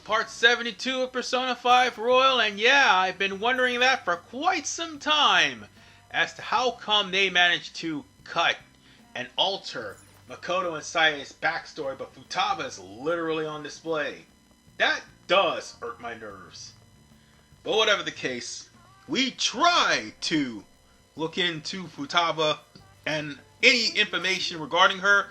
part 72 of Persona 5 Royal, and yeah, I've been wondering that for quite some time as to how come they managed to cut and alter Makoto and Saya's backstory, but Futaba is literally on display. That does hurt my nerves. But whatever the case, we try to look into Futaba and any information regarding her,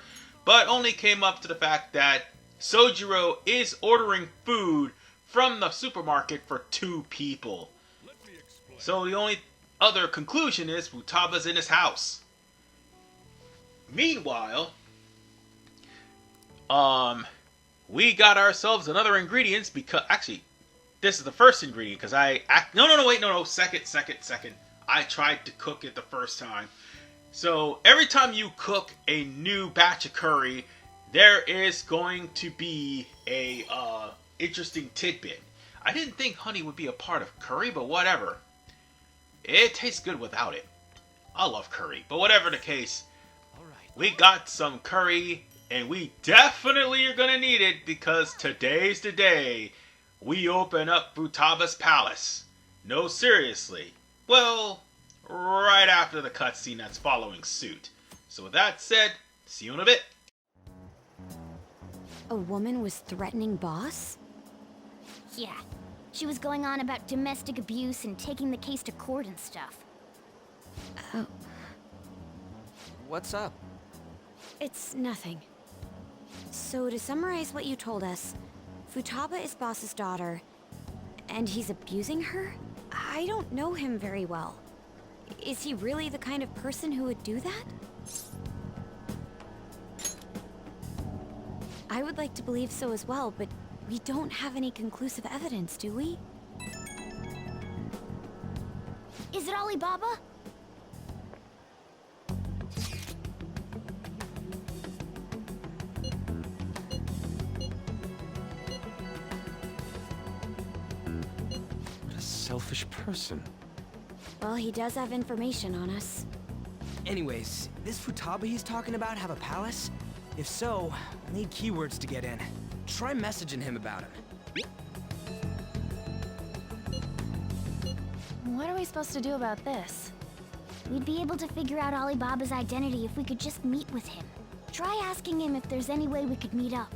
but only came up to the fact that Sojiro is ordering food from the supermarket for 2 people. So the only other conclusion is Futaba's in his house. Meanwhile, we got ourselves another ingredients because actually this is the first ingredient because second. I tried to cook it the first time. So every time you cook a new batch of curry, there is going to be a interesting tidbit. I didn't think honey would be a part of curry, but whatever. It tastes good without it. I love curry, but whatever the case, we got some curry, and we definitely are gonna need it because today's the day we open up Futaba's palace. No, seriously. Well, right after the cutscene that's following suit. So with that said, see you in a bit. A woman was threatening Boss? Yeah. She was going on about domestic abuse and taking the case to court and stuff. Oh, What's up? it's nothing. So to summarize what you told us, Futaba is Boss's daughter, and he's abusing her? I don't know him very well. Is he really the kind of person who would do that? I would like to believe so as well, but we don't have any conclusive evidence, do we? Is it Alibaba? What a selfish person. Well, he does have information on us. Anyways, this Futaba he's talking about have a palace? If so, we'll need keywords to get in. Try messaging him about him. What are we supposed to do about this? We'd be able to figure out Alibaba's identity if we could just meet with him. Try asking him if there's any way we could meet up.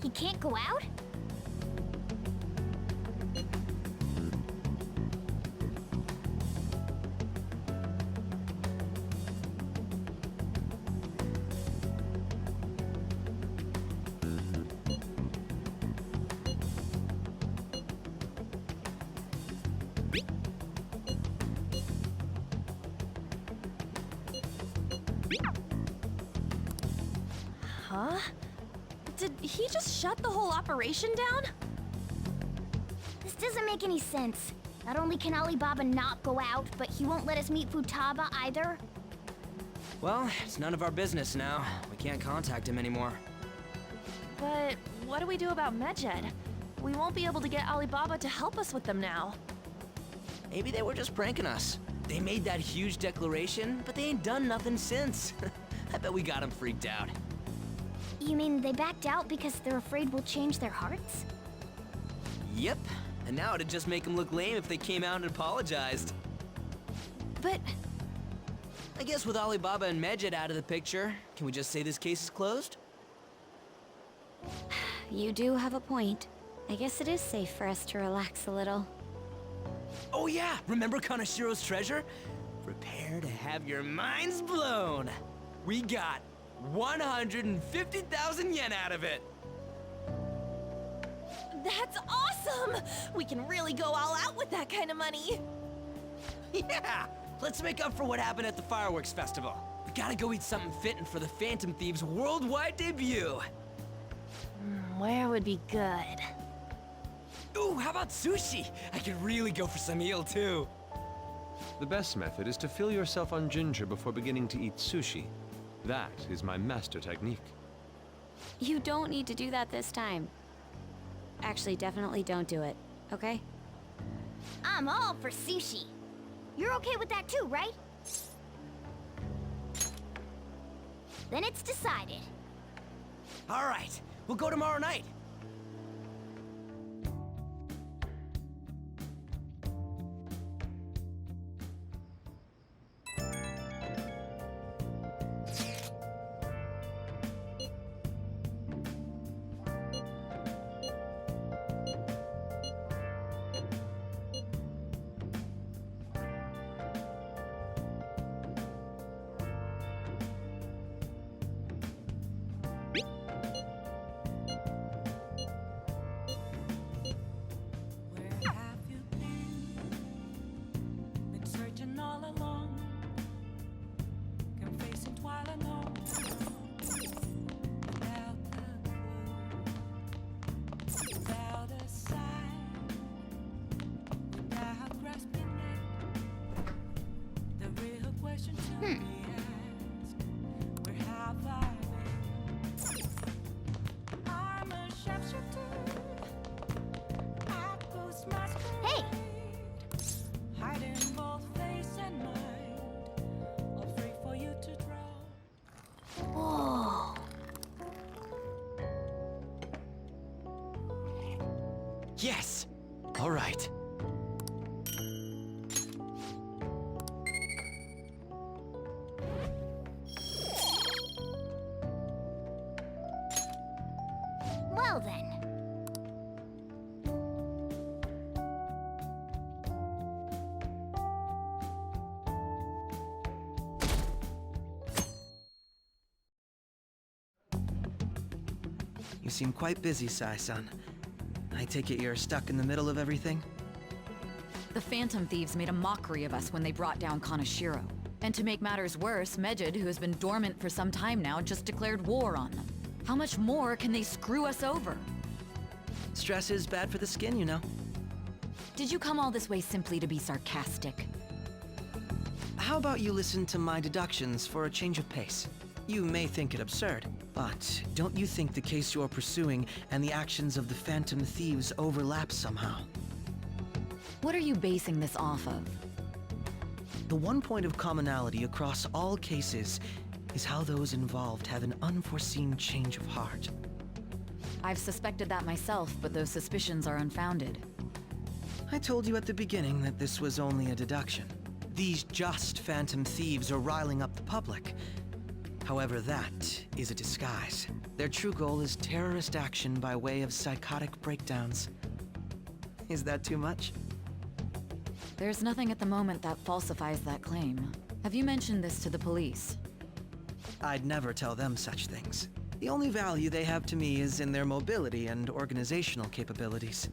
He can't go out? Huh? Did he just shut the whole operation down? This doesn't make any sense. Not only can Alibaba not go out, but he won't let us meet Futaba either. Well, it's none of our business now. We can't contact him anymore. But what do we do about Medjed? We won't be able to get Alibaba to help us with them now. Maybe they were just pranking us. They made that huge declaration, but they ain't done nothing since. I bet we got him freaked out. You mean they backed out because they're afraid we'll change their hearts? Yep. And now it'd just make them look lame if they came out and apologized. But I guess with Alibaba and Medjed out of the picture, can we just say this case is closed? You do have a point. I guess it is safe for us to relax a little. Oh yeah, remember Kanashiro's treasure? Prepare to have your minds blown. We got 150,000 yen out of it. that's awesome! We can really go all out with that kind of money. Yeah, let's make up for what happened at the fireworks festival. We gotta go eat something fitting for the Phantom Thieves' worldwide debut. Where would be good? Ooh, how about sushi? I could really go for some eel too. The best method is to fill yourself on ginger before beginning to eat sushi. That is my master technique. You don't need to do that this time. Actually, definitely don't do it, okay? I'm all for sushi. You're okay with that too, right? Then it's decided. All right, we'll go tomorrow night. Where have you been? Been searching all along, confessing while alone, without a clue, without a sign, without grasping it. The real question to be asked: where have I been? I'm a sharpshooter. Hey! Hiding both face and mind, afraid for you to draw. Whoa. Yes! All right. Well then. You seem quite busy, Sai-san. I take it you're stuck in the middle of everything? The Phantom Thieves made a mockery of us when they brought down Kaneshiro. And to make matters worse, Medjed, who has been dormant for some time now, just declared war on them. How much more can they screw us over? Stress is bad for the skin, you know. Did you come all this way simply to be sarcastic? How about you listen to my deductions for a change of pace? You may think it absurd, but don't you think the case you're pursuing and the actions of the Phantom Thieves overlap somehow? What are you basing this off of? The one point of commonality across all cases is how those involved have an unforeseen change of heart. I've suspected that myself, but those suspicions are unfounded. I told you at the beginning that this was only a deduction. These just Phantom Thieves are riling up the public. However, that is a disguise. Their true goal is terrorist action by way of psychotic breakdowns. Is that too much? There's nothing at the moment that falsifies that claim. Have you mentioned this to the police? I'd never tell them such things. The only value they have to me is in their mobility and organizational capabilities.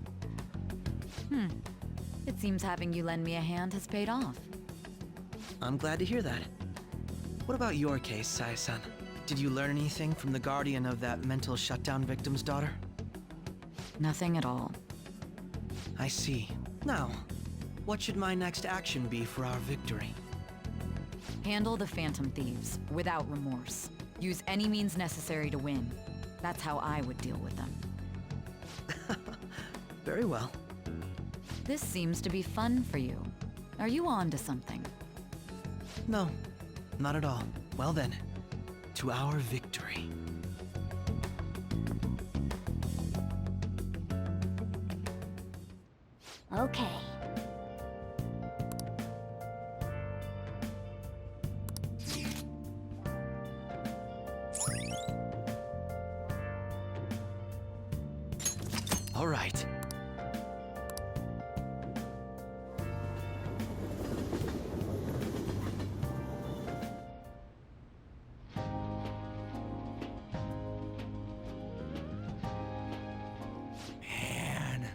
It seems having you lend me a hand has paid off. I'm glad to hear that. What about your case, Sai-san? Did you learn anything from the guardian of that mental shutdown victim's daughter? Nothing at all. I see. Now, what should my next action be for our victory? Handle the Phantom Thieves, without remorse. Use any means necessary to win. That's how I would deal with them. Very well. This seems to be fun for you. Are you on to something? No, not at all. Well then, to our victory. Okay. All right. Man,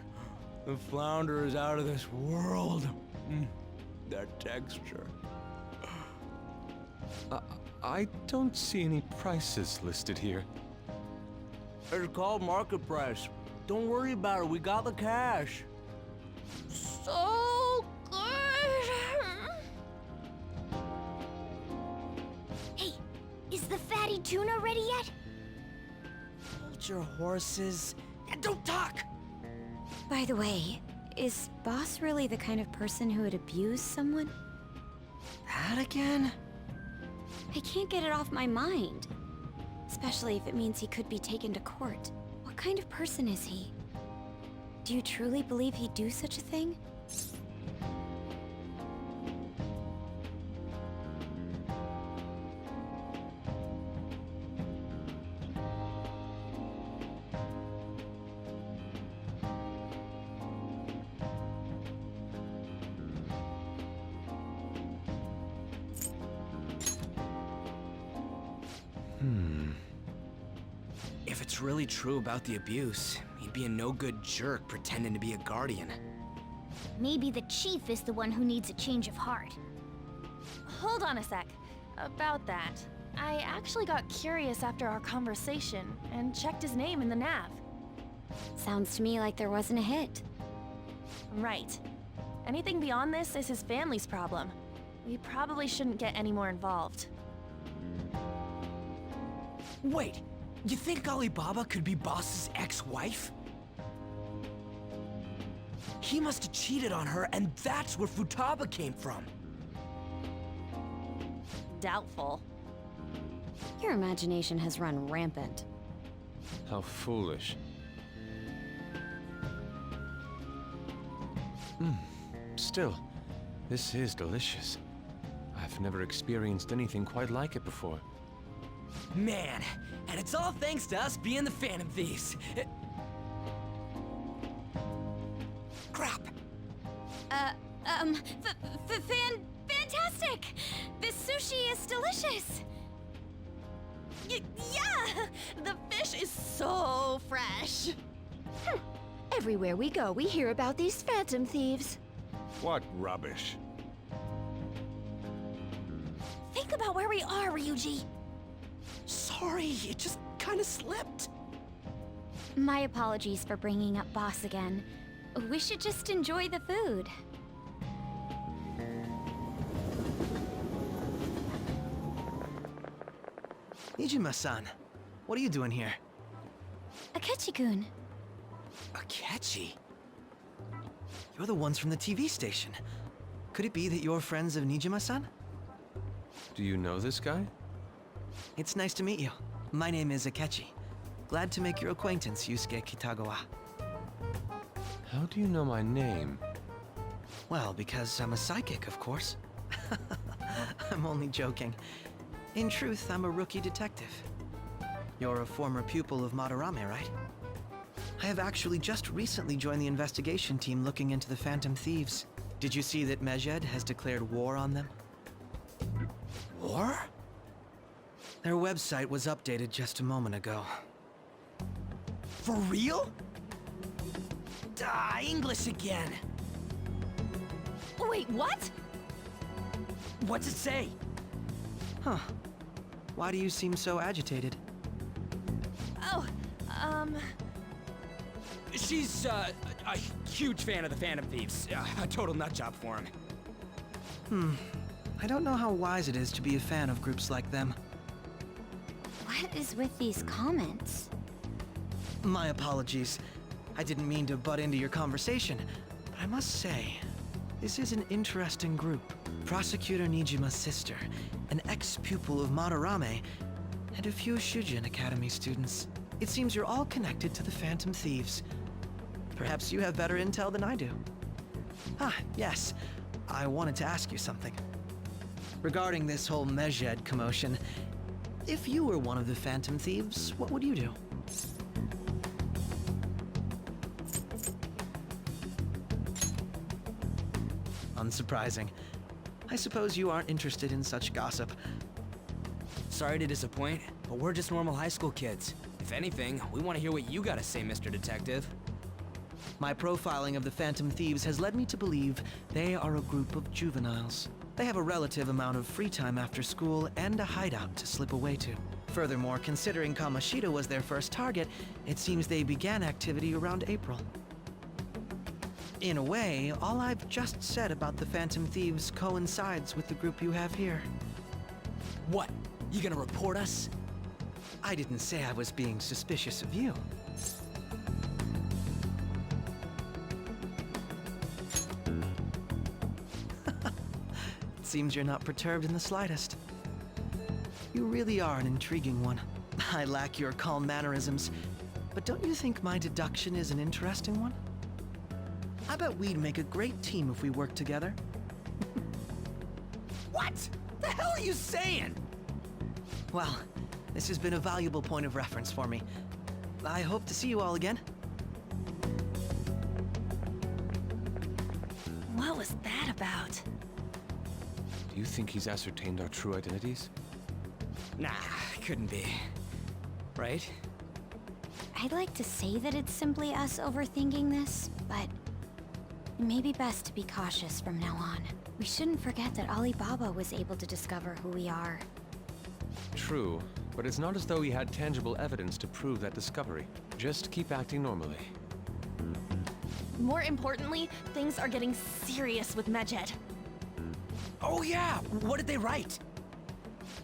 the flounder is out of this world. That texture. I don't see any prices listed here. It's called market price. Don't worry about it. We got the cash. So good! Hey, is the fatty tuna ready yet? Hold your horses and don't talk! By the way, is Boss really the kind of person who would abuse someone? That again? I can't get it off my mind. especially if it means he could be taken to court. What kind of person is he? Do you truly believe he'd do such a thing? If it's really true about the abuse, he'd be a no-good jerk pretending to be a guardian. Maybe the chief is the one who needs a change of heart. Hold on a sec. About that, I actually got curious after our conversation and checked his name in the nav. Sounds to me like there wasn't a hit. Right. Anything beyond this is his family's problem. We probably shouldn't get any more involved. Wait, you think Alibaba could be Boss's ex-wife? He must have cheated on her, and that's where Futaba came from. Doubtful. Your imagination has run rampant. How foolish. Still, this is delicious. I've never experienced anything quite like it before. Man, and it's all thanks to us being the Phantom Thieves. Crap! Fantastic! This sushi is delicious! Yeah! The fish is so fresh! Everywhere we go, we hear about these phantom thieves. What rubbish. Think about where we are, Ryuji! Sorry, it just kinda slipped. My apologies for bringing up Boss again. We should just enjoy the food. Nijima-san, what are you doing here? Akechi-kun. Akechi? You're the ones from the TV station. Could it be that you're friends of Nijima-san? Do you know this guy? It's nice to meet you. My name is Akechi. Glad to make your acquaintance, Yusuke Kitagawa. How do you know my name? Well, because I'm a psychic, of course. I'm only joking. In truth, I'm a rookie detective. You're a former pupil of Madarame, right? I have actually just recently joined the investigation team looking into the Phantom Thieves. Did you see that Mejed has declared war on them? War? Their website was updated just a moment ago. For real? English again. Wait, what? What's it say? Huh. Why do you seem so agitated? Oh, She's, a huge fan of the Phantom Thieves. A total nutjob for him. I don't know how wise it is to be a fan of groups like them. What is with these comments? My apologies. I didn't mean to butt into your conversation, but I must say, this is an interesting group. Prosecutor Nijima's sister, an ex-pupil of Madarame, and a few Shujin Academy students. It seems you're all connected to the Phantom Thieves. Perhaps you have better intel than I do. Ah, yes. I wanted to ask you something. Regarding this whole Mejed commotion, if you were one of the Phantom Thieves, what would you do? Unsurprising. I suppose you aren't interested in such gossip. Sorry to disappoint, but we're just normal high school kids. If anything, we want to hear what you gotta say, Mr. Detective. My profiling of the Phantom Thieves has led me to believe they are a group of juveniles. They have a relative amount of free time after school and a hideout to slip away to. Furthermore, considering Kamoshida was their first target, it seems they began activity around April. In a way, all I've just said about the Phantom Thieves coincides with the group you have here. What? You gonna report us? I didn't say I was being suspicious of you. It seems you're not perturbed in the slightest. You really are an intriguing one. I lack your calm mannerisms, but don't you think my deduction is an interesting one? I bet we'd make a great team if we worked together. What? The hell are you saying? Well, this has been a valuable point of reference for me. I hope to see you all again. What was that about? Do you think he's ascertained our true identities? Nah, couldn't be. Right? I'd like to say that it's simply us overthinking this, but it may be best to be cautious from now on. We shouldn't forget that Alibaba was able to discover who we are. True, but it's not as though he had tangible evidence to prove that discovery. Just keep acting normally. More importantly, things are getting serious with Medjed. Oh yeah, what did they write?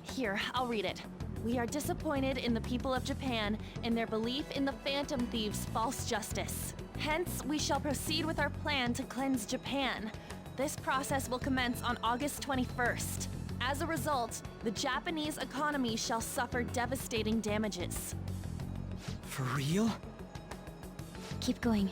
Here, I'll read it. We are disappointed in the people of Japan and their belief in the Phantom Thieves' false justice. Hence, we shall proceed with our plan to cleanse Japan. This process will commence on August 21st. As a result, the Japanese economy shall suffer devastating damages. For real? Keep going.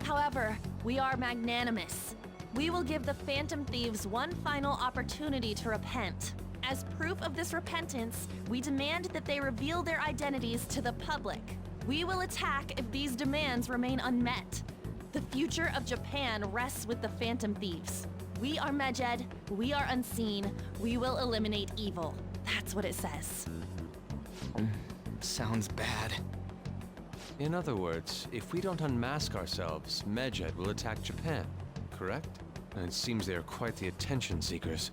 However, we are magnanimous. We will give the Phantom Thieves one final opportunity to repent. As proof of this repentance, we demand that they reveal their identities to the public. We will attack if these demands remain unmet. The future of Japan rests with the Phantom Thieves. We are Medjed, we are unseen, we will eliminate evil. That's what it says. Sounds bad. In other words, if we don't unmask ourselves, Medjed will attack Japan, correct? And it seems they are quite the attention seekers.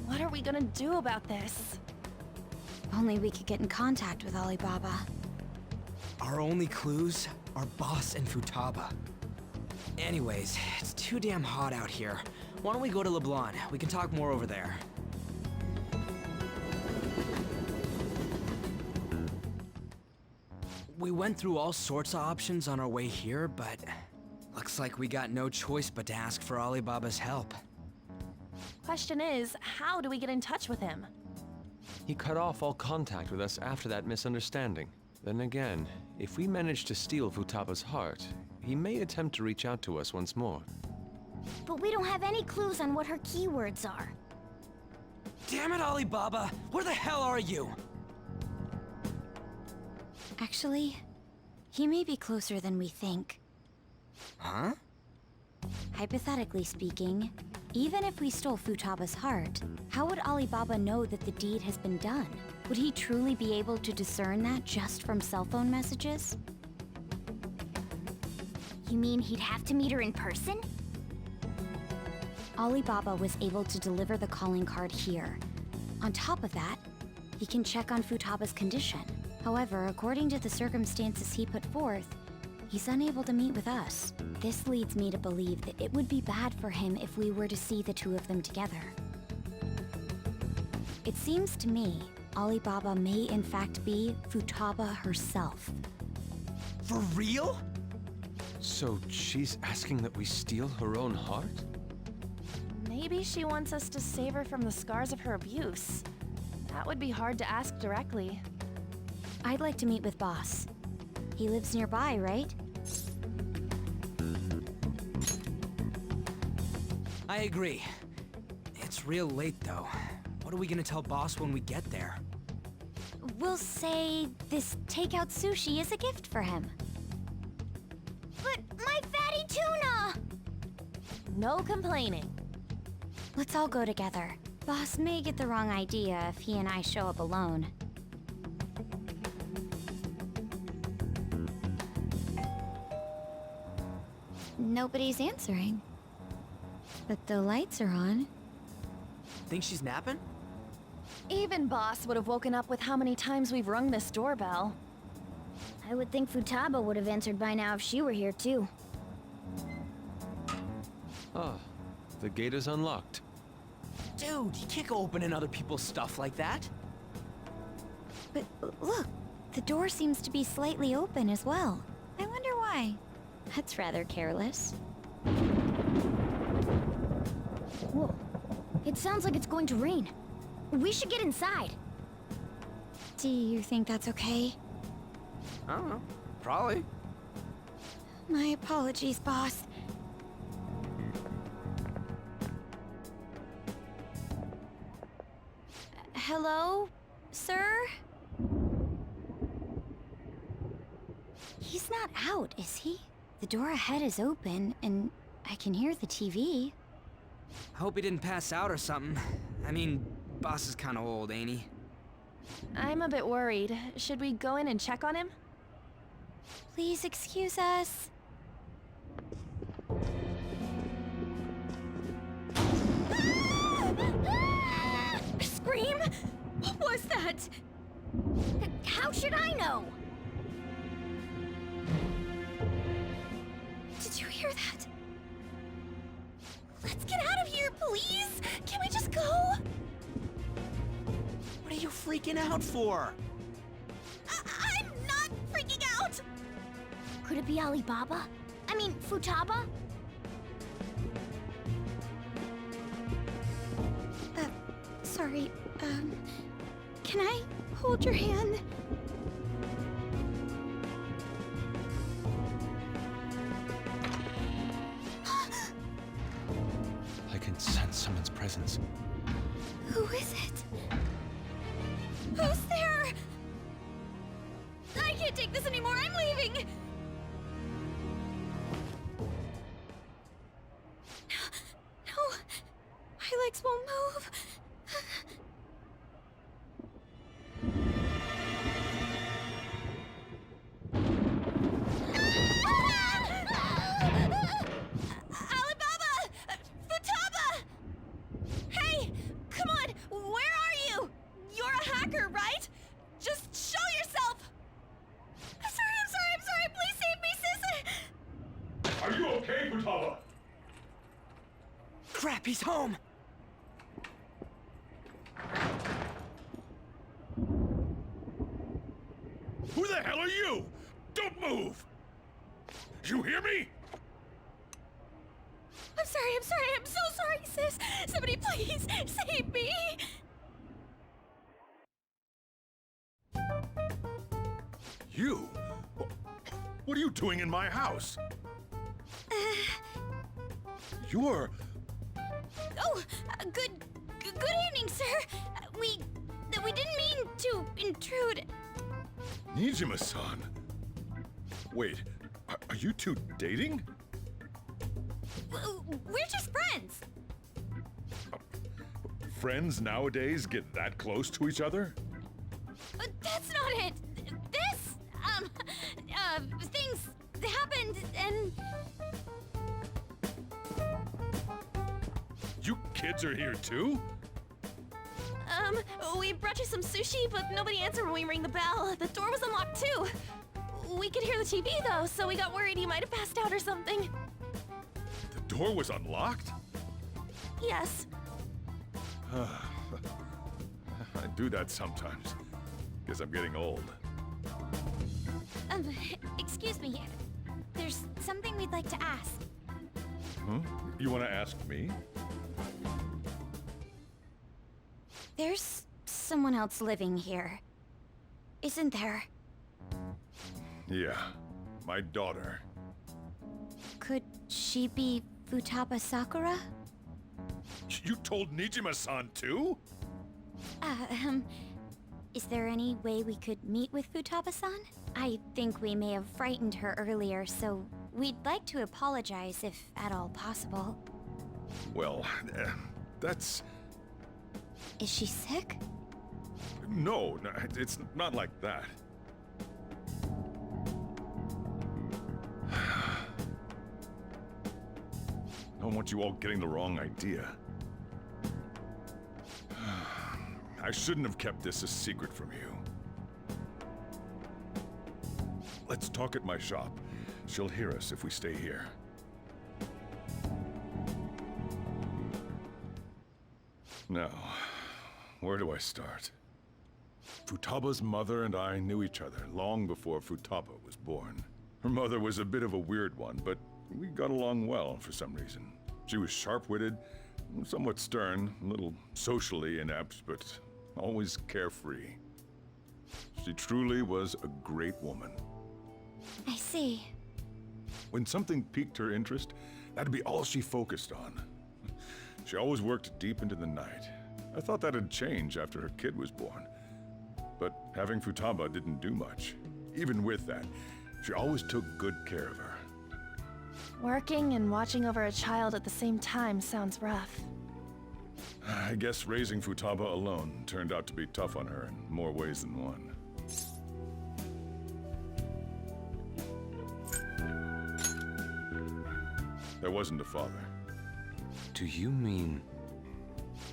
What are we gonna do about this? If only we could get in contact with Alibaba. Our only clues are Boss and Futaba. Anyways, it's too damn hot out here. Why don't we go to LeBlanc? We can talk more over there. We went through all sorts of options on our way here, but looks like we got no choice but to ask for Alibaba's help. Question is, how do we get in touch with him? He cut off all contact with us after that misunderstanding. Then again, if we manage to steal Futaba's heart, he may attempt to reach out to us once more. But we don't have any clues on what her keywords are. Damn it, Alibaba! Where the hell are you? Actually, he may be closer than we think. Huh? Hypothetically speaking, even if we stole Futaba's heart, how would Alibaba know that the deed has been done? Would he truly be able to discern that just from cell phone messages? You mean he'd have to meet her in person? Alibaba was able to deliver the calling card here. On top of that, he can check on Futaba's condition. However, according to the circumstances he put forth, he's unable to meet with us. This leads me to believe that it would be bad for him if we were to see the two of them together. It seems to me Alibaba may in fact be Futaba herself. For real? So she's asking that we steal her own heart? Maybe she wants us to save her from the scars of her abuse. That would be hard to ask directly. I'd like to meet with Boss. He lives nearby, right? I agree. It's real late, though. What are we gonna tell Boss when we get there? We'll say this takeout sushi is a gift for him. But my fatty tuna! No complaining. Let's all go together. Boss may get the wrong idea if he and I show up alone. Nobody's answering. But the lights are on. Think she's napping? Even Boss would have woken up with how many times we've rung this doorbell. I would think Futaba would have answered by now if she were here too. Ah, the gate is unlocked. Dude, you can't go opening other people's stuff like that. But look, the door seems to be slightly open as well. I wonder why. That's rather careless. Whoa. It sounds like it's going to rain. We should get inside. Do you think that's okay? I don't know. Probably. My apologies, boss. Hello, sir? He's not out, is he? The door ahead is open, and I can hear the TV. I hope he didn't pass out or something. I mean, boss is kinda old, ain't he? I'm a bit worried. Should we go in and check on him? Please excuse us. Scream? What was that? How should I know? Did you hear that? Let's get out of here, please! Can we just go? What are you freaking out for? I'm not freaking out! Could it be Alibaba? I mean, Futaba? Sorry, can I hold your hand? I can sense someone's presence. Who is it? Who's there? I can't take this anymore, I'm leaving! No, my legs won't move. Alibaba! Futaba! Hey, come on, where are you? You're a hacker, right? Just show yourself! I'm sorry, please save me, sis! Are you okay, Futaba? Crap, he's home! Who the hell are you? Don't move! You hear me? I'm so sorry, sis! Somebody please save me! You? What are you doing in my house? You're... Oh, good evening, sir. We didn't mean to intrude. Nijima-san. Wait, are you two dating? We're just friends. Friends nowadays get that close to each other? But that's not it. This, things happened and... You kids are here too? We brought you some sushi, but nobody answered when we rang the bell. The door was unlocked too. We could hear the TV though, so we got worried you might have passed out or something. The door was unlocked? Yes. I do that sometimes. Guess I'm getting old. Excuse me. There's something we'd like to ask. Huh? You want to ask me? There's someone else living here, isn't there? Yeah, my daughter. Could she be Futaba Sakura? You told Nijima-san too? Is there any way we could meet with Futaba-san? I think we may have frightened her earlier, so we'd like to apologize if at all possible. Well, that's... Is she sick? No, it's not like that. I don't want you all getting the wrong idea. I shouldn't have kept this a secret from you. Let's talk at my shop. She'll hear us if we stay here. Now, where do I start? Futaba's mother and I knew each other long before Futaba was born. Her mother was a bit of a weird one, but we got along well for some reason. She was sharp-witted, somewhat stern, a little socially inept, but always carefree. She truly was a great woman. I see. When something piqued her interest, that'd be all she focused on. She always worked deep into the night. I thought that'd change after her kid was born. But having Futaba didn't do much. Even with that, she always took good care of her. Working and watching over a child at the same time sounds rough. I guess raising Futaba alone turned out to be tough on her in more ways than one. There wasn't a father. Do you mean...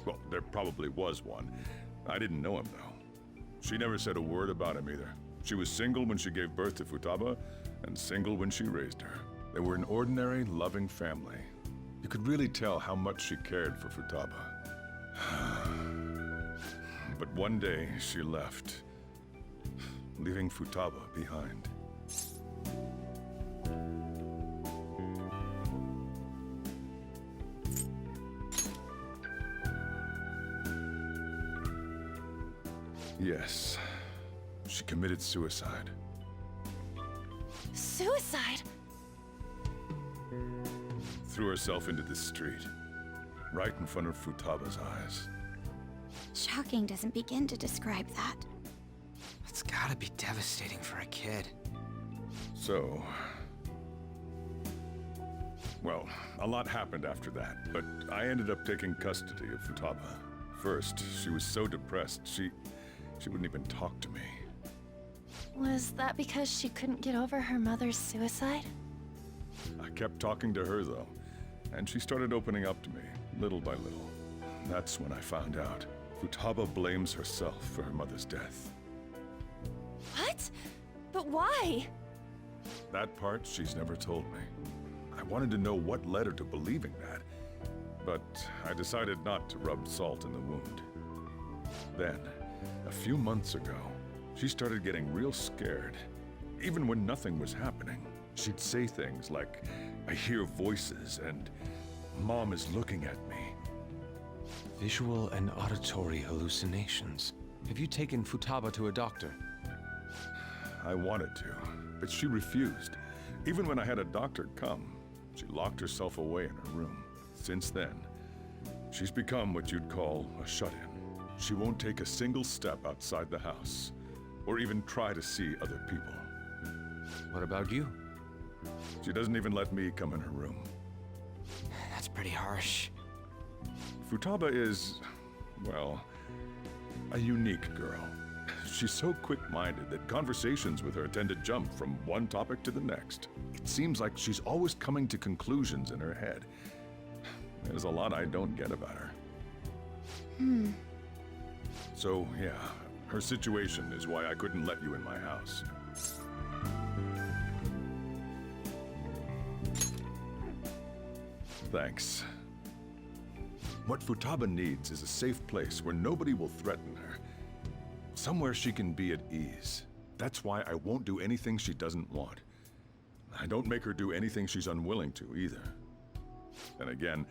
Well, there probably was one. I didn't know him, though. She never said a word about him either. She was single when she gave birth to Futaba, and single when she raised her. They were an ordinary, loving family. You could really tell how much she cared for Futaba. But one day, she left, leaving Futaba behind. Yes, she committed suicide. Suicide? Threw herself into the street, right in front of Futaba's eyes. Shocking doesn't begin to describe that. It's gotta be devastating for a kid. So... Well, a lot happened after that, but I ended up taking custody of Futaba. First, she was so depressed, she wouldn't even talk to me. Was that because she couldn't get over her mother's suicide? I kept talking to her, though, and she started opening up to me, little by little. That's when I found out. Futaba blames herself for her mother's death. What? But why? That part she's never told me. I wanted to know what led her to believing that, but I decided not to rub salt in the wound. Then, a few months ago, she started getting real scared. Even when nothing was happening, she'd say things like, "I hear voices," and "Mom is looking at me." Visual and auditory hallucinations. Have you taken Futaba to a doctor? I wanted to, but she refused. Even when I had a doctor come, she locked herself away in her room. Since then, she's become what you'd call a shut-in. She won't take a single step outside the house, or even try to see other people. What about you? She doesn't even let me come in her room. That's pretty harsh. Futaba is, well, a unique girl. She's so quick-minded that conversations with her tend to jump from one topic to the next. It seems like she's always coming to conclusions in her head. There's a lot I don't get about her. So, yeah, her situation is why I couldn't let you in my house. Thanks. What Futaba needs is a safe place where nobody will threaten her. Somewhere she can be at ease. That's why I won't do anything she doesn't want. I don't make her do anything she's unwilling to, either. Then again,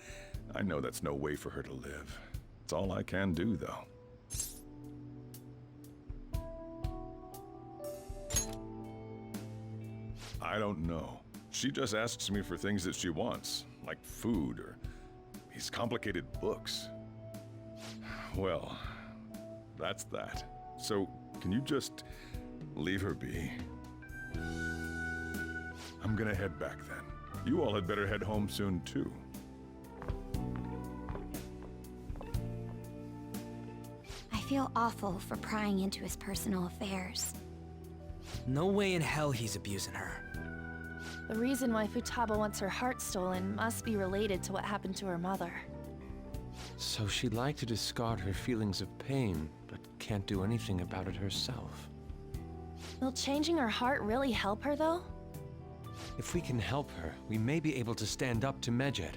I know that's no way for her to live. It's all I can do, though. I don't know. She just asks me for things that she wants, like food or these complicated books. Well, that's that. So, can you just leave her be? I'm gonna head back then. You all had better head home soon, too. I feel awful for prying into his personal affairs. No way in hell he's abusing her. The reason why Futaba wants her heart stolen must be related to what happened to her mother. So she'd like to discard her feelings of pain, but can't do anything about it herself. Will changing her heart really help her, though? If we can help her, we may be able to stand up to Medjed.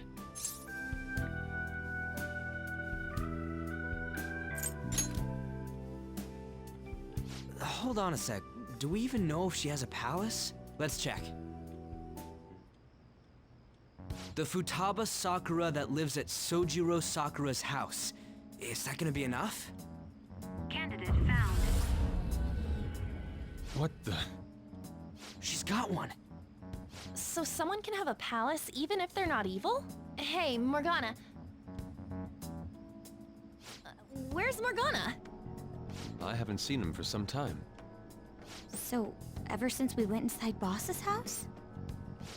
Hold on a sec. Do we even know if she has a palace? Let's check. The Futaba Sakura that lives at Sojiro Sakura's house. Is that gonna be enough? Candidate found. What the? She's got one. So someone can have a palace even if they're not evil? Hey, Morgana. Where's Morgana? I haven't seen him for some time. So, ever since we went inside Boss's house?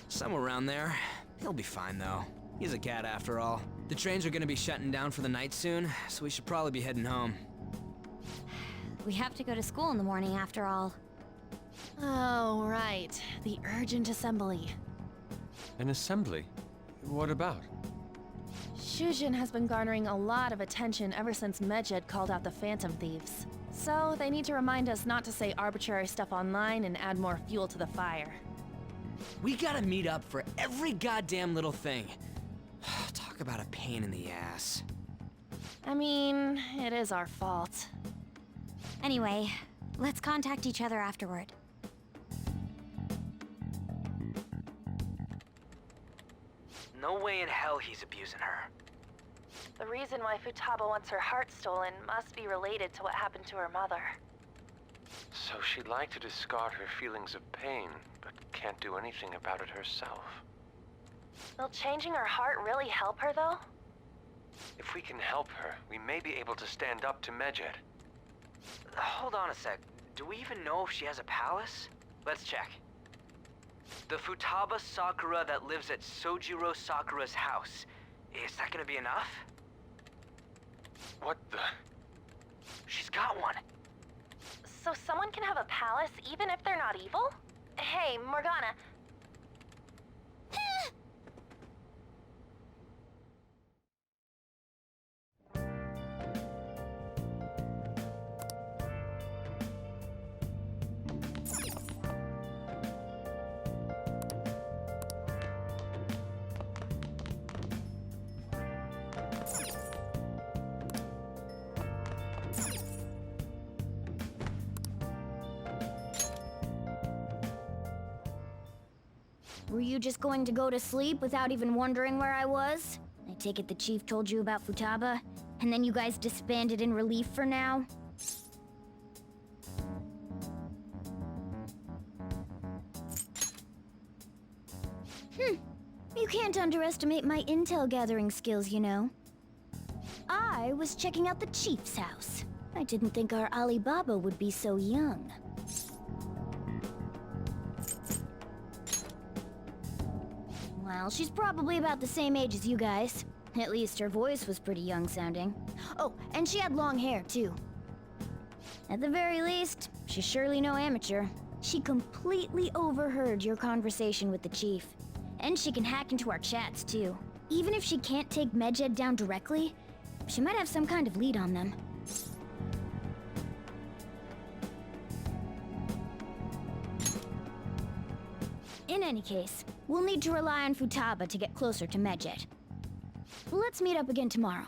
Somewhere around there. He'll be fine, though. He's a cat after all. The trains are gonna be shutting down for the night soon, so we should probably be heading home. We have to go to school in the morning after all. Oh, right. The urgent assembly. An assembly? What about? Shujin has been garnering a lot of attention ever since Medjed called out the Phantom Thieves. So they need to remind us not to say arbitrary stuff online and add more fuel to the fire. We gotta meet up for every goddamn little thing. Talk about a pain in the ass. I mean, it is our fault. Anyway, let's contact each other afterward. No way in hell he's abusing her. The reason why Futaba wants her heart stolen must be related to what happened to her mother. So she'd like to discard her feelings of pain, but can't do anything about it herself. Will changing her heart really help her, though? If we can help her, we may be able to stand up to Medjed. Hold on a sec. Do we even know if she has a palace? Let's check. The Futaba Sakura that lives at Sojiro Sakura's house. Is that gonna be enough? What the? She's got one. So someone can have a palace even if they're not evil? Hey, Morgana. Were you just going to go to sleep without even wondering where I was? I take it the chief told you about Futaba, and then you guys disbanded in relief for now? You can't underestimate my intel gathering skills, you know. I was checking out the chief's house. I didn't think our Alibaba would be so young. Well, she's probably about the same age as you guys. At least her voice was pretty young sounding. Oh, and she had long hair, too. At the very least, she's surely no amateur. She completely overheard your conversation with the chief. And she can hack into our chats, too. Even if she can't take Medjed down directly, she might have some kind of lead on them. In any case, we'll need to rely on Futaba to get closer to Medjed. Let's meet up again tomorrow.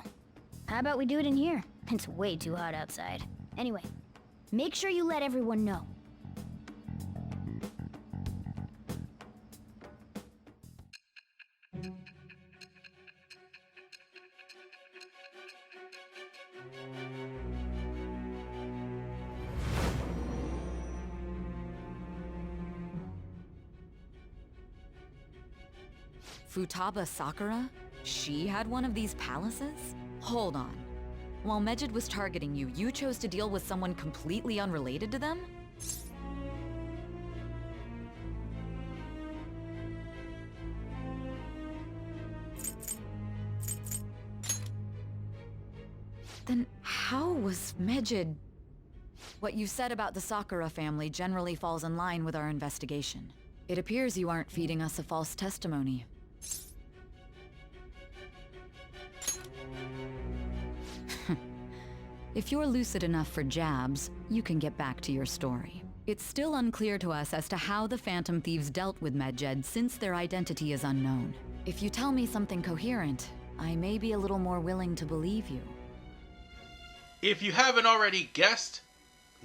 How about we do it in here? It's way too hot outside. Anyway, make sure you let everyone know. Futaba Sakura? She had one of these palaces? Hold on. While Medjed was targeting you, you chose to deal with someone completely unrelated to them? Then how was Medjed... What you said about the Sakura family generally falls in line with our investigation. It appears you aren't feeding us a false testimony. If you're lucid enough for jabs, you can get back to your story. It's still unclear to us as to how the Phantom Thieves dealt with Medjed since their identity is unknown. If you tell me something coherent, I may be a little more willing to believe you. If you haven't already guessed,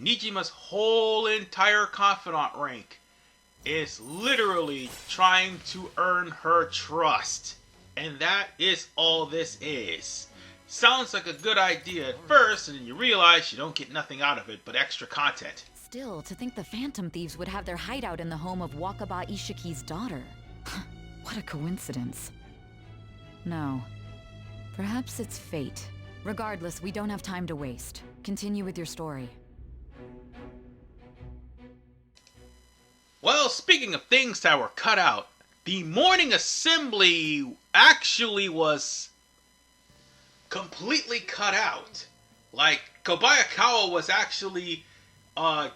Nijima's whole entire confidant rank is literally trying to earn her trust. And that is all this is. Sounds like a good idea at first, and then you realize you don't get nothing out of it but extra content. Still, to think the Phantom Thieves would have their hideout in the home of Wakaba Ishiki's daughter. What a coincidence. No. Perhaps it's fate. Regardless, we don't have time to waste. Continue with your story. Well, speaking of things that were cut out, the morning assembly actually was completely cut out. Like, Kobayakawa was actually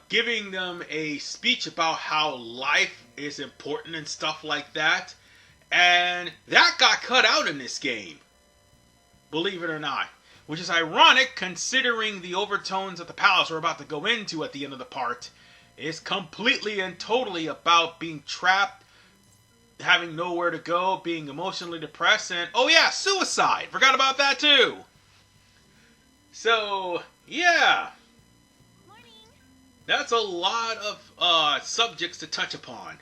giving them a speech about how life is important and stuff like that. And that got cut out in this game. Believe it or not. Which is ironic considering the overtones that the palace we're about to go into at the end of the part is completely and totally about being trapped, having nowhere to go, being emotionally depressed, and oh yeah, suicide. Forgot about that too. So, yeah. That's a lot of subjects to touch upon.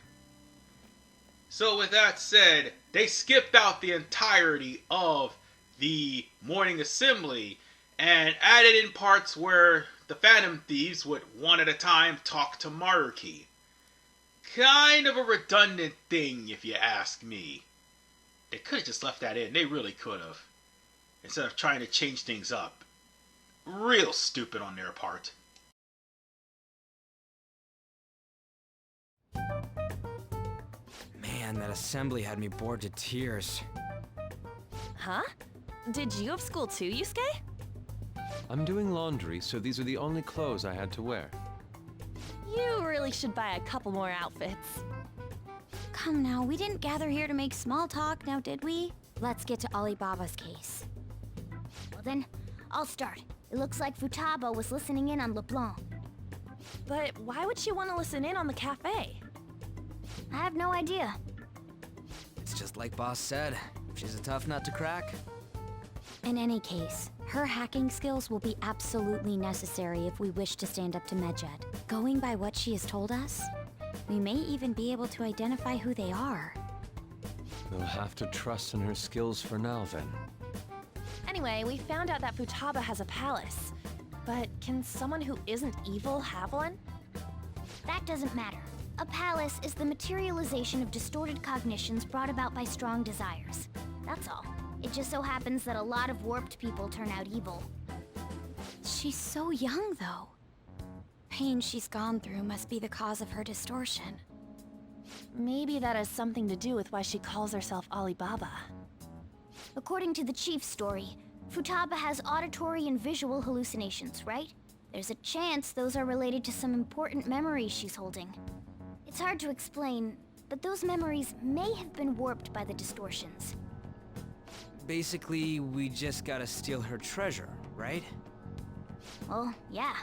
So with that said, they skipped out the entirety of the morning assembly and added in parts where the Phantom Thieves would one at a time talk to Maruki. Kind of a redundant thing, if you ask me. They could have just left that in. They really could have. Instead of trying to change things up. Real stupid on their part. Man, that assembly had me bored to tears. Huh? Did you have school too, Yusuke? I'm doing laundry, so these are the only clothes I had to wear. You really should buy a couple more outfits. Come now, we didn't gather here to make small talk, now did we? Let's get to Alibaba's case. Well then, I'll start. It looks like Futaba was listening in on LeBlanc. But why would she want to listen in on the cafe? I have no idea. It's just like Boss said. She's a tough nut to crack. In any case, her hacking skills will be absolutely necessary if we wish to stand up to Medjed. Going by what she has told us, we may even be able to identify who they are. We'll have to trust in her skills for now, then. Anyway, we found out that Futaba has a palace. But can someone who isn't evil have one? That doesn't matter. A palace is the materialization of distorted cognitions brought about by strong desires. That's all. It just so happens that a lot of warped people turn out evil. She's so young, though. Pain she's gone through must be the cause of her distortion. Maybe that has something to do with why she calls herself Alibaba. According to the chief's story, Futaba has auditory and visual hallucinations, right? There's a chance those are related to some important memories she's holding. It's hard to explain, but those memories may have been warped by the distortions. Basically, we just gotta steal her treasure, right? Well, yeah.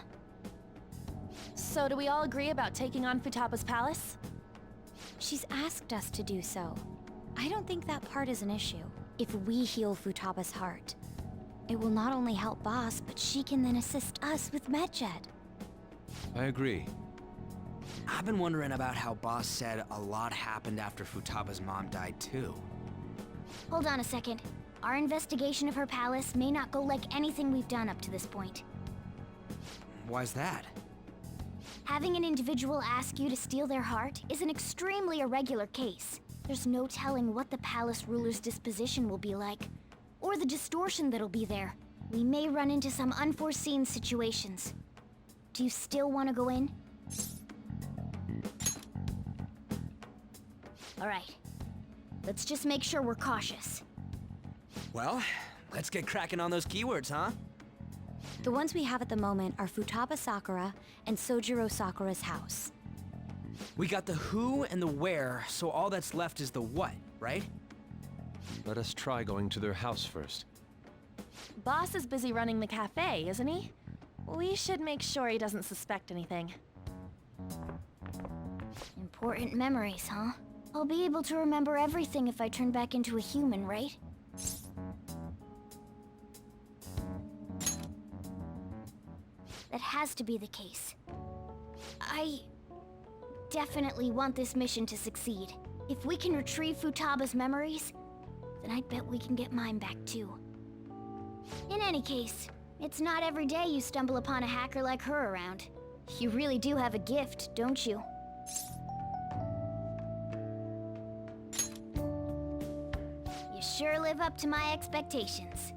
So do we all agree about taking on Futaba's palace? She's asked us to do so. I don't think that part is an issue. If we heal Futaba's heart, it will not only help Boss, but she can then assist us with Medjed. I agree. I've been wondering about how Boss said a lot happened after Futaba's mom died, too. Hold on a second. Our investigation of her palace may not go like anything we've done up to this point. Why's that? Having an individual ask you to steal their heart is an extremely irregular case. There's no telling what the palace ruler's disposition will be like, or the distortion that'll be there. We may run into some unforeseen situations. Do you still want to go in? Alright. Let's just make sure we're cautious. Well, let's get cracking on those keywords, huh? The ones we have at the moment are Futaba Sakura and Sojiro Sakura's house. We got the who and the where, so all that's left is the what, right? Let us try going to their house first. Boss is busy running the cafe, isn't he? We should make sure he doesn't suspect anything. Important memories, huh? I'll be able to remember everything if I turn back into a human, right? That has to be the case. I definitely want this mission to succeed. If we can retrieve Futaba's memories, then I'd bet we can get mine back too. In any case, it's not every day you stumble upon a hacker like her around. You really do have a gift, don't you? You sure live up to my expectations.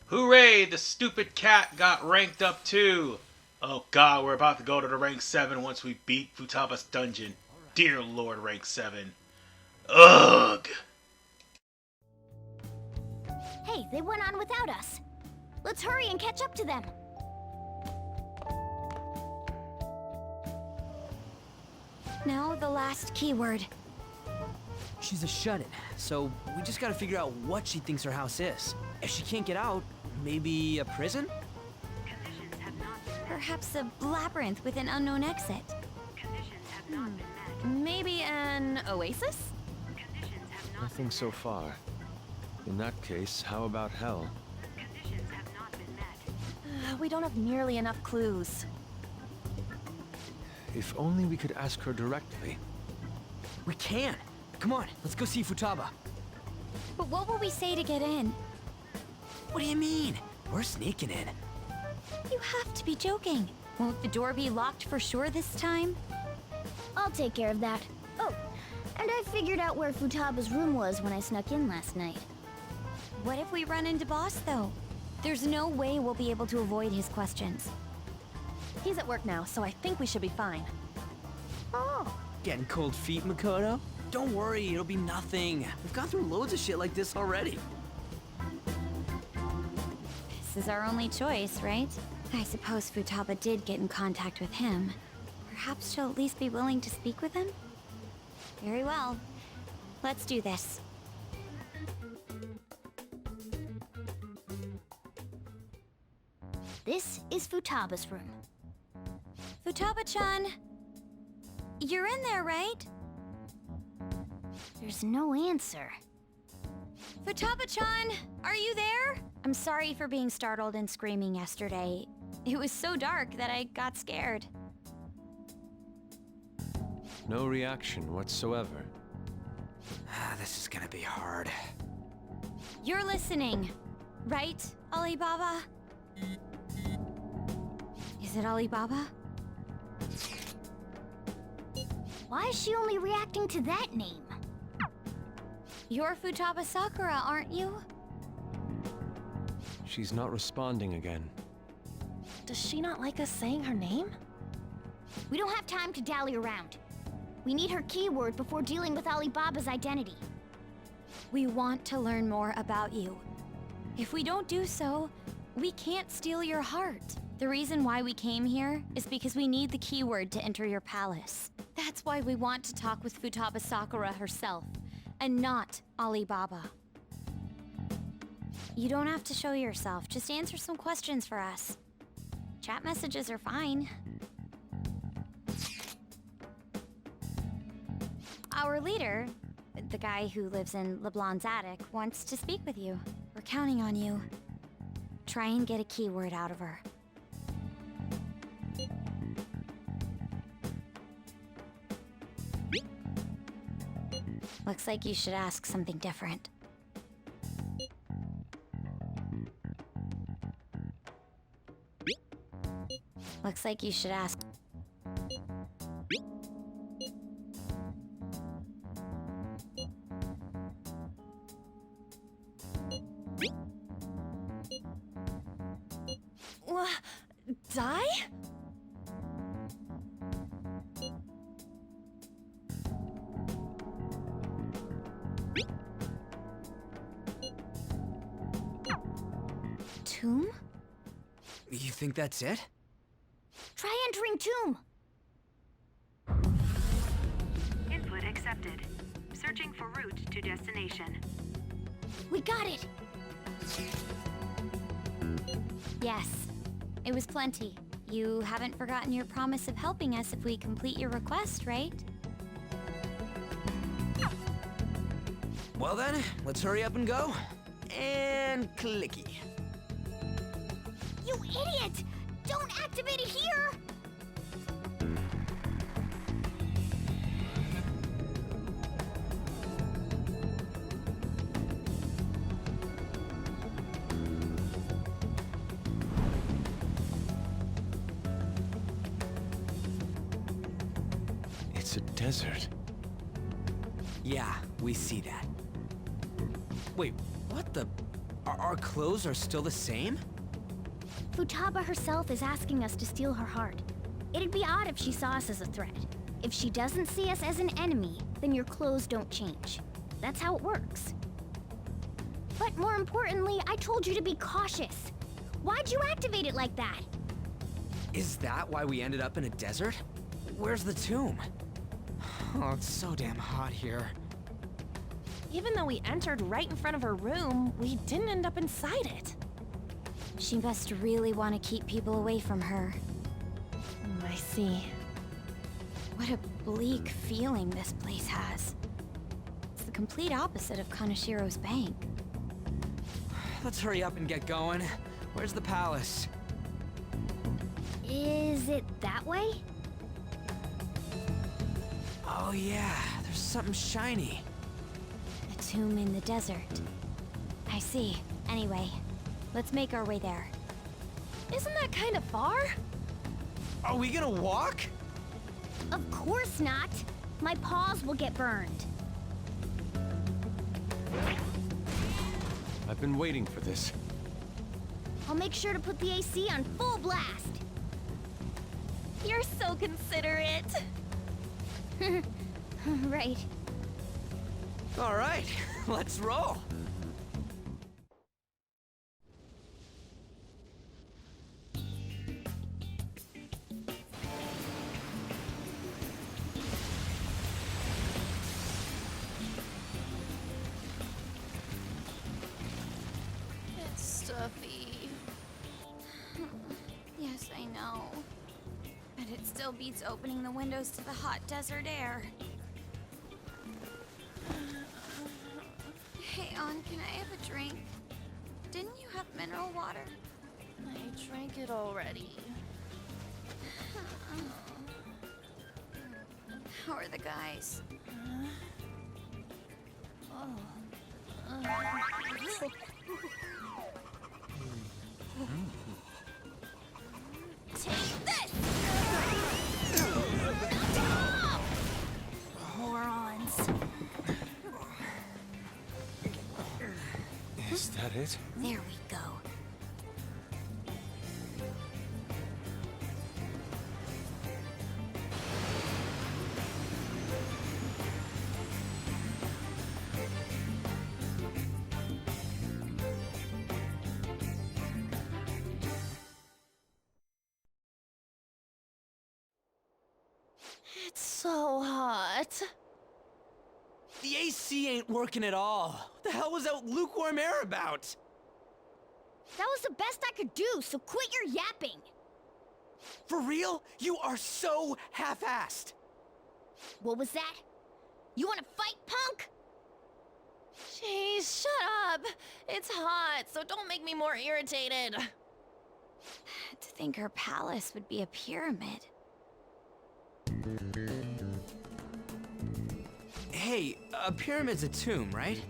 Hooray! The stupid cat got ranked up too! Oh god, we're about to go to the rank 7 once we beat Futaba's dungeon. Dear Lord, rank 7. Ugh! Hey, they went on without us. Let's hurry and catch up to them. Now the last keyword. She's a shut-in, so we just gotta figure out what she thinks her house is. If she can't get out, maybe a prison? Perhaps a labyrinth with an unknown exit. Maybe an oasis? Nothing so far. In that case, how about hell? We don't have nearly enough clues. If only we could ask her directly. We can! Come on, let's go see Futaba. But what will we say to get in? What do you mean? We're sneaking in. You have to be joking. Won't the door be locked for sure this time? I'll take care of that. Oh, and I figured out where Futaba's room was when I snuck in last night. What if we run into Boss, though? There's no way we'll be able to avoid his questions. He's at work now, so I think we should be fine. Oh, Getting cold feet, Makoto? Don't worry, it'll be nothing. We've gone through loads of shit like this already. This is our only choice, right? I suppose Futaba did get in contact with him. Perhaps she'll at least be willing to speak with him? Very well. Let's do this. this is Futaba's room. Futaba-chan! You're in there, right? There's no answer. Futaba-chan! Are you there? I'm sorry for being startled and screaming yesterday. It was so dark that I got scared. No reaction whatsoever. This is gonna be hard. You're listening, right, Alibaba? Is it Alibaba? Why is she only reacting to that name? You're Futaba Sakura, aren't you? She's not responding again. Does she not like us saying her name? We don't have time to dally around. We need her keyword before dealing with Alibaba's identity. We want to learn more about you. If we don't do so, we can't steal your heart. The reason why we came here is because we need the keyword to enter your palace. That's why we want to talk with Futaba Sakura herself, and not Alibaba. You don't have to show yourself, just answer some questions for us. Chat messages are fine. Our leader, the guy who lives in LeBlanc's attic, wants to speak with you. We're counting on you. Try and get a keyword out of her. Looks like you should ask something different. Looks like you should ask... Die? Tomb? You think that's it? Try entering Tomb. Input accepted. Searching for route to destination. We got it. Yes. It was plenty. You haven't forgotten your promise of helping us if we complete your request, right? Well then, let's hurry up and go. And clicky. You idiot! Don't activate it here! desert. Yeah, we see that. Wait, what the? Our clothes are still the same? Futaba herself is asking us to steal her heart. It'd be odd if she saw us as a threat. If she doesn't see us as an enemy, then your clothes don't change. That's how it works. But more importantly, I told you to be cautious. Why'd you activate it like that? Is that why we ended up in a desert? Where's the tomb? Oh, it's so damn hot here. Even though we entered right in front of her room, we didn't end up inside it. She must really want to keep people away from her. I see. What a bleak feeling this place has. It's the complete opposite of Kanashiro's bank. Let's hurry up and get going. Where's the palace? Is it that way? Oh yeah, there's something shiny. A tomb in the desert. I see. Anyway, let's make our way there. Isn't that kind of far? Are we gonna walk? Of course not. My paws will get burned. I've been waiting for this. I'll make sure to put the AC on full blast. You're so considerate. Right. All right, let's roll. It's stuffy. Yes, I know. But it still beats opening the windows to the hot desert air. Hey, On, can I have a drink? Didn't you have mineral water? I drank it already. How are the guys? Take this! Morons. Is that it? There we go. It's so hot. The AC ain't working at all. What the hell was that lukewarm air about? That was the best I could do, so quit your yapping. For real? You are so half-assed. What was that? You wanna fight, punk? Jeez, shut up. It's hot, so don't make me more irritated. To think her palace would be a pyramid. Hey, a pyramid's a tomb, right?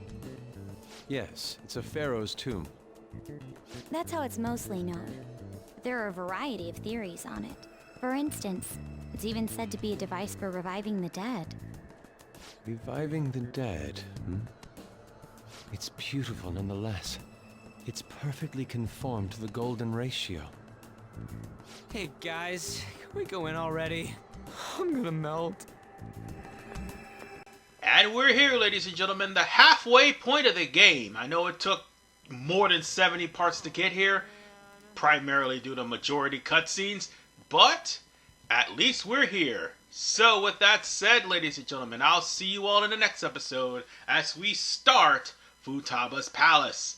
Yes, it's a pharaoh's tomb. That's how it's mostly known. There are a variety of theories on it. For instance, it's even said to be a device for reviving the dead. Reviving the dead, hmm? It's beautiful nonetheless. It's perfectly conformed to the golden ratio. Hey guys, can we go in already? I'm gonna melt. And we're here, ladies and gentlemen, the halfway point of the game. I know it took more than 70 parts to get here, primarily due to majority cutscenes, but at least we're here. So with that said, ladies and gentlemen, I'll see you all in the next episode as we start Futaba's Palace,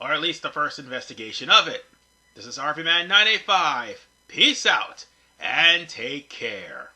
or at least the first investigation of it. This is RVMan985. Peace out, and take care.